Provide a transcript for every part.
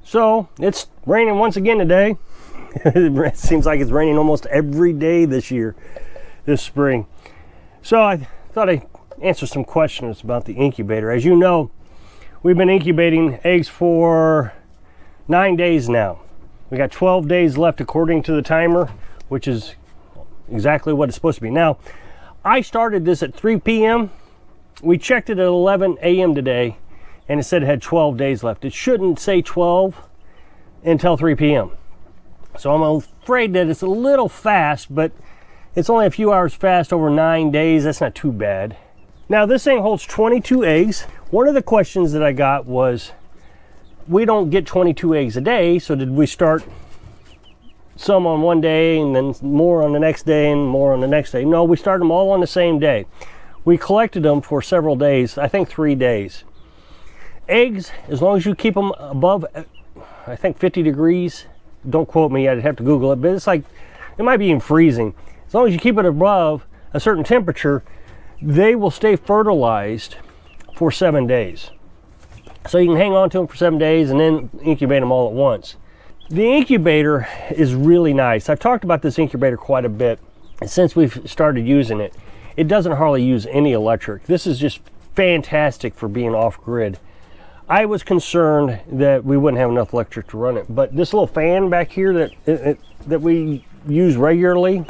So it's raining once again today. It seems like it's raining almost every day this spring. So I thought I'd answer some questions about the incubator. As you know, we've been incubating eggs for 9 days now. We got 12 days left according to the timer, which is exactly what it's supposed to be. Now, I started this at 3 p.m. We checked it at 11 a.m. today, and it said it had 12 days left. It shouldn't say 12 until 3 p.m. So I'm afraid that it's a little fast, but it's only a few hours fast over 9 days. That's not too bad. Now, this thing holds 22 eggs. One of the questions that I got was, we don't get 22 eggs a day, so did we start some on one day and then more on the next day and more on the next day? No, we started them all on the same day. We collected them for several days, I think 3 days. Eggs, as long as you keep them above, I think 50 degrees, don't quote me, I'd have to Google it, but it's like, it might be even freezing. As long as you keep it above a certain temperature, they will stay fertilized for 7 days. So you can hang on to them for 7 days and then incubate them all at once. The incubator is really nice. I've talked about this incubator quite a bit since we've started using it. It doesn't hardly use any electric. This is just fantastic for being off-grid. I was concerned that we wouldn't have enough electric to run it, but this little fan back here that we use regularly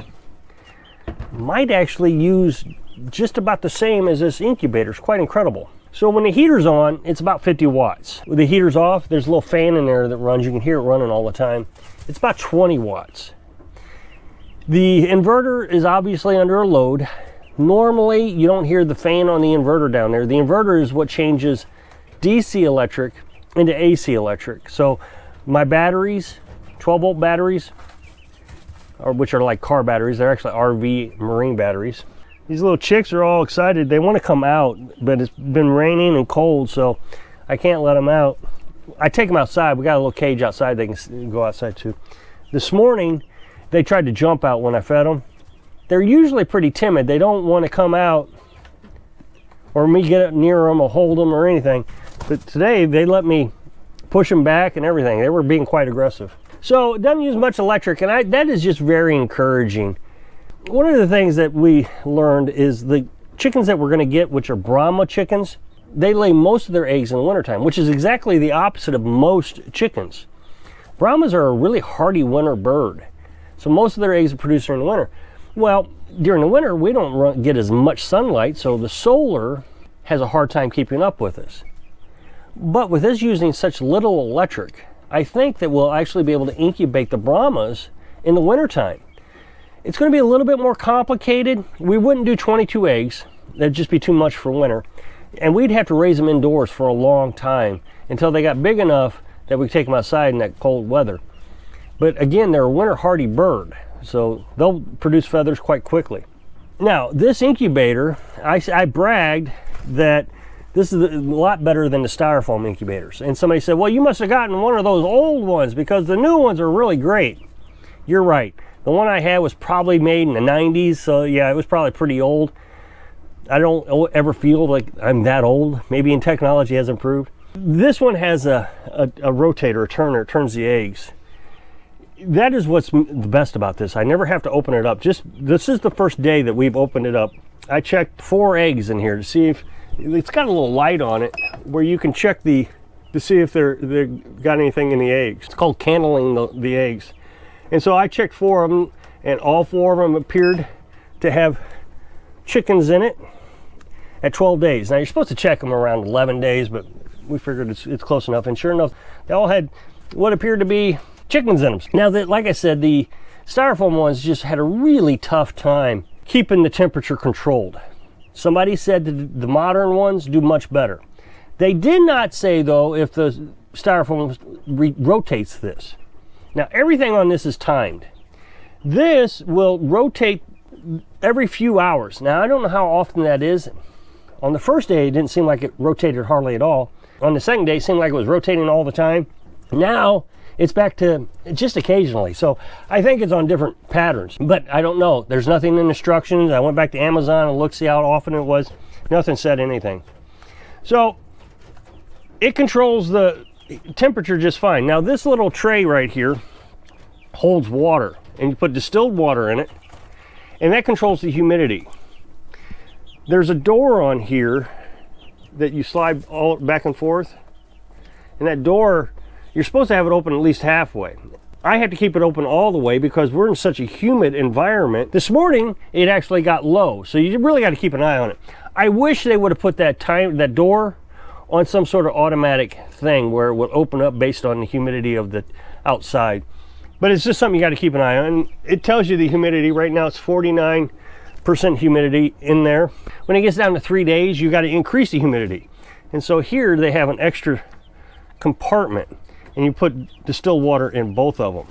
might actually use just about the same as this incubator. It's quite incredible. So when the heater's on, it's about 50 watts. With the heater's off, there's a little fan in there that runs. You can hear it running all the time. It's about 20 watts. The inverter is obviously under a load. Normally, you don't hear the fan on the inverter down there. The inverter is what changes DC electric into AC electric. So my batteries, 12-volt batteries, which are like car batteries, they're actually RV marine batteries. These little chicks are all excited. They want to come out, but it's been raining and cold, so I can't let them out. I take them outside. We got a little cage outside. They can go outside too. This morning, they tried to jump out when I fed them. They're usually pretty timid. They don't want to come out or me get near them or hold them or anything. But today, they let me push them back and everything. They were being quite aggressive. So it doesn't use much electric, and that is just very encouraging. One of the things that we learned is the chickens that we're going to get, which are Brahma chickens, they lay most of their eggs in the wintertime, which is exactly the opposite of most chickens. Brahmas are a really hardy winter bird, so most of their eggs are produced during the winter. Well, during the winter, we don't get as much sunlight, so the solar has a hard time keeping up with us. But with us using such little electric, I think that we'll actually be able to incubate the Brahmas in the wintertime. It's going to be a little bit more complicated. We wouldn't do 22 eggs. That'd just be too much for winter. And we'd have to raise them indoors for a long time until they got big enough that we could take them outside in that cold weather. But again, they're a winter hardy bird, so they'll produce feathers quite quickly. Now, this incubator, I bragged that this is a lot better than the styrofoam incubators. And somebody said, well, you must have gotten one of those old ones because the new ones are really great. You're right. The one I had was probably made in the 90s, so yeah, it was probably pretty old. I don't ever feel like I'm that old. Maybe technology has improved. This one has a rotator, a turner, it turns the eggs. That is what's the best about this. I never have to open it up. This is the first day that we've opened it up. I checked 4 eggs in here to see if it's got a little light on it where you can check to see if they're got anything in the eggs. It's called candling the eggs. And so I checked 4 of them, and all 4 of them appeared to have chickens in it at 12 days. Now, you're supposed to check them around 11 days, but we figured it's close enough. And sure enough, they all had what appeared to be chickens in them. Now, like I said, the styrofoam ones just had a really tough time keeping the temperature controlled. Somebody said that the modern ones do much better. They did not say, though, if the styrofoam rotates this. Now, everything on this is timed. This will rotate every few hours. Now, I don't know how often that is. On the first day, it didn't seem like it rotated hardly at all. On the second day, it seemed like it was rotating all the time. Now, it's back to just occasionally. So I think it's on different patterns, but I don't know. There's nothing in the instructions. I went back to Amazon and looked, see how often it was. Nothing said anything. So it controls the temperature just fine. Now this little tray right here holds water, and you put distilled water in it, and that controls the humidity. There's a door on here that you slide all back and forth, and that door, you're supposed to have it open at least halfway. I had to keep it open all the way because we're in such a humid environment. This morning it actually got low, so you really got to keep an eye on it. I wish they would have put that door on some sort of automatic thing where it would open up based on the humidity of the outside. But it's just something you got to keep an eye on. And it tells you the humidity. Right now it's 49% humidity in there. When it gets down to 3 days, you got to increase the humidity. And so here they have an extra compartment, and you put distilled water in both of them.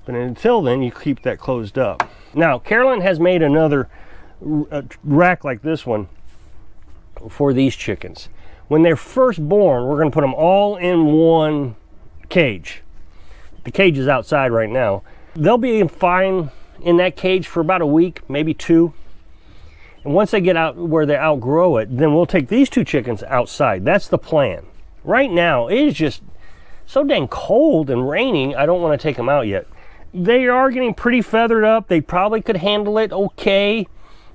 But until then, you keep that closed up. Now, Carolyn has made another rack like this one for these chickens. When they're first born, we're going to put them all in one cage. The cage is outside right now. They'll be fine in that cage for about a week, maybe 2. And once they get out where they outgrow it, then we'll take these 2 chickens outside. That's the plan. Right now, it is just so dang cold and raining, I don't want to take them out yet. They are getting pretty feathered up. They probably could handle it okay,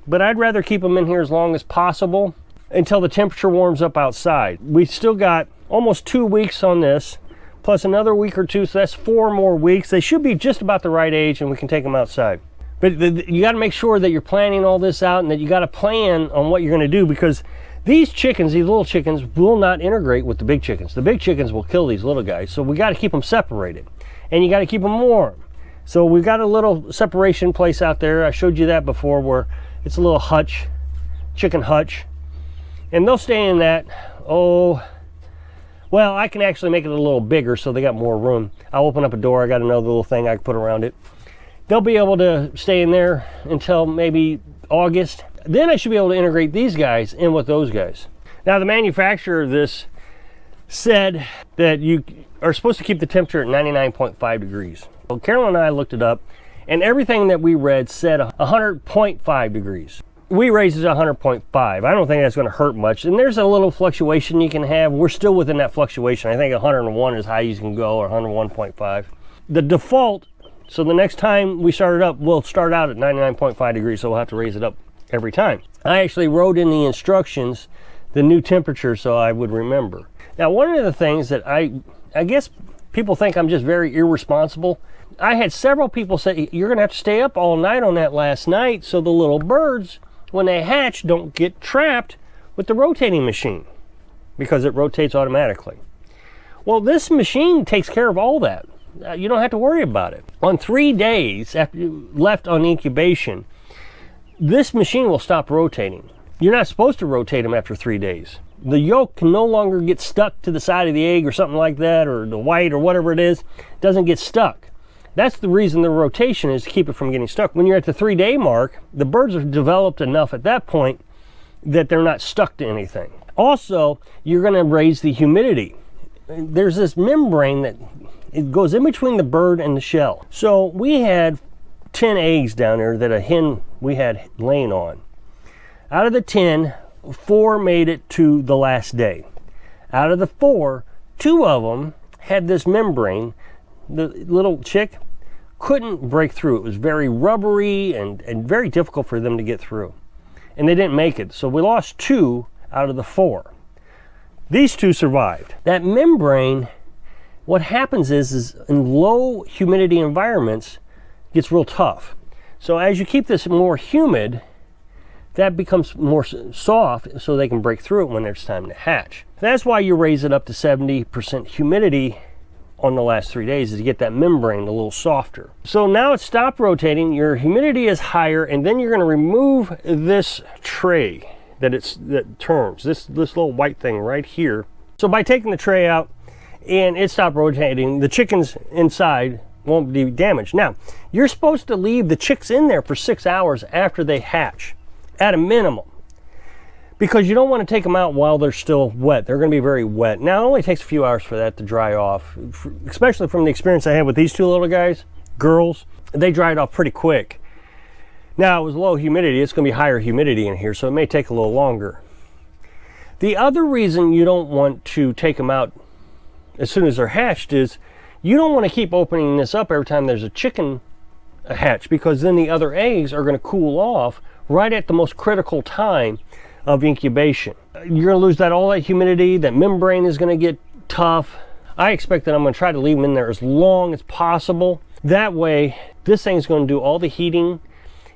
but I'd rather keep them in here as long as possible until the temperature warms up outside. We still got almost 2 weeks on this, plus another week or 2, so that's 4 more weeks. They should be just about the right age, and we can take them outside. But you got to make sure that you're planning all this out and that you got to plan on what you're going to do, because these chickens, these little chickens, will not integrate with the big chickens. The big chickens will kill these little guys, so we got to keep them separated, and you got to keep them warm. So we've got a little separation place out there. I showed you that before, where it's a little hutch, chicken hutch, and they'll stay in that. Oh, well, I can actually make it a little bigger so they got more room. I'll open up a door. I got another little thing I can put around it. They'll be able to stay in there until maybe August. Then I should be able to integrate these guys in with those guys. Now, the manufacturer of this said that you are supposed to keep the temperature at 99.5 degrees. Well, Carolyn and I looked it up, and everything that we read said 100.5 degrees. We raised it to 100.5. I don't think that's going to hurt much. And there's a little fluctuation you can have. We're still within that fluctuation. I think 101 is high you can go, or 101.5. The default, so the next time we start it up, we'll start out at 99.5 degrees, so we'll have to raise it up every time. I actually wrote in the instructions the new temperature so I would remember. Now, one of the things that I guess people think I'm just very irresponsible. I had several people say, you're going to have to stay up all night on that last night so the little birds, when they hatch, don't get trapped with the rotating machine, because it rotates automatically. Well, this machine takes care of all that. You don't have to worry about it. On 3 days after you left on incubation, this machine will stop rotating. You're not supposed to rotate them after 3 days. The yolk can no longer get stuck to the side of the egg or something like that, or the white or whatever it is, doesn't get stuck. That's the reason the rotation is, to keep it from getting stuck. When you're at the 3-day mark, the birds have developed enough at that point that they're not stuck to anything. Also, you're going to raise the humidity. There's this membrane that it goes in between the bird and the shell. So we had 10 eggs down there that a hen we had laying on. Out of the 10, 4 made it to the last day. Out of the 4, 2 of them had this membrane. The little chick couldn't break through. It was very rubbery and very difficult for them to get through. And they didn't make it. So we lost 2 out of the 4. These 2 survived. That membrane, what happens is in low humidity environments, gets real tough. So as you keep this more humid, that becomes more soft so they can break through it when it's time to hatch. That's why you raise it up to 70% humidity on the last 3 days, is to get that membrane a little softer. So now it's stopped rotating, your humidity is higher, and then you're going to remove this tray that turns, this little white thing right here. So by taking the tray out and it stopped rotating, the chickens inside won't be damaged. Now, you're supposed to leave the chicks in there for 6 hours after they hatch, at a minimum, because you don't want to take them out while they're still wet. They're going to be very wet. Now, it only takes a few hours for that to dry off, especially from the experience I had with these 2 little guys, girls. They dried off pretty quick. Now, it was low humidity. It's going to be higher humidity in here, so it may take a little longer. The other reason you don't want to take them out as soon as they're hatched is you don't want to keep opening this up every time there's a chicken hatch, because then the other eggs are going to cool off right at the most critical time of incubation. You're going to lose all that humidity, that membrane is going to get tough. I expect that I'm going to try to leave them in there as long as possible. That way, this thing's going to do all the heating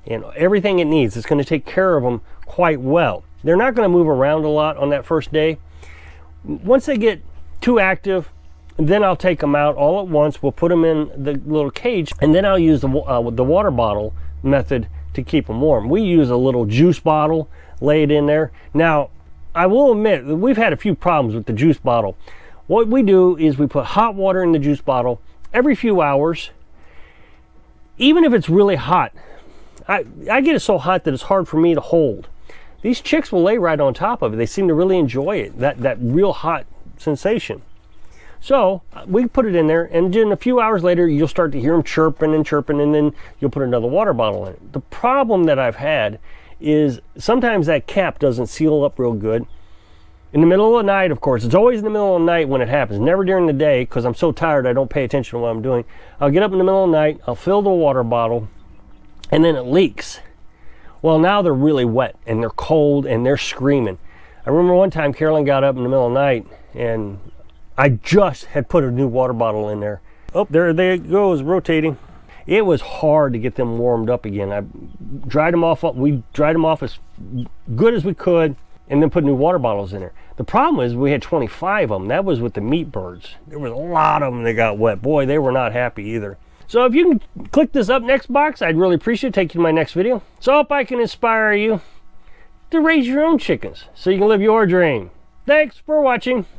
and everything it needs. It's going to take care of them quite well. They're not going to move around a lot on that first day. Once they get too active, then I'll take them out all at once. We'll put them in the little cage, and then I'll use the water bottle method to keep them warm. We use a little juice bottle, lay it in there. Now, I will admit that we've had a few problems with the juice bottle. What we do is we put hot water in the juice bottle every few hours. Even if it's really hot, I get it so hot that it's hard for me to hold. These chicks will lay right on top of it. They seem to really enjoy it, that real hot sensation. So we put it in there, and then a few hours later, you'll start to hear them chirping and chirping, and then you'll put another water bottle in it. The problem that I've had is sometimes that cap doesn't seal up real good. In the middle of the night, of course, it's always in the middle of the night when it happens, never during the day, because I'm so tired I don't pay attention to what I'm doing. I'll get up in the middle of the night, I'll fill the water bottle, and then it leaks. Well, now they're really wet, and they're cold, and they're screaming. I remember one time Carolyn got up in the middle of the night, and I just had put a new water bottle in there. Oh, there they goes, rotating. It was hard to get them warmed up again. I dried them off. We dried them off as good as we could, and then put new water bottles in there. The problem is we had 25 of them. That was with the meat birds. There was a lot of them that got wet. Boy, they were not happy either. So if you can click this up next box, I'd really appreciate it. Take you to my next video. So I hope I can inspire you to raise your own chickens so you can live your dream. Thanks for watching.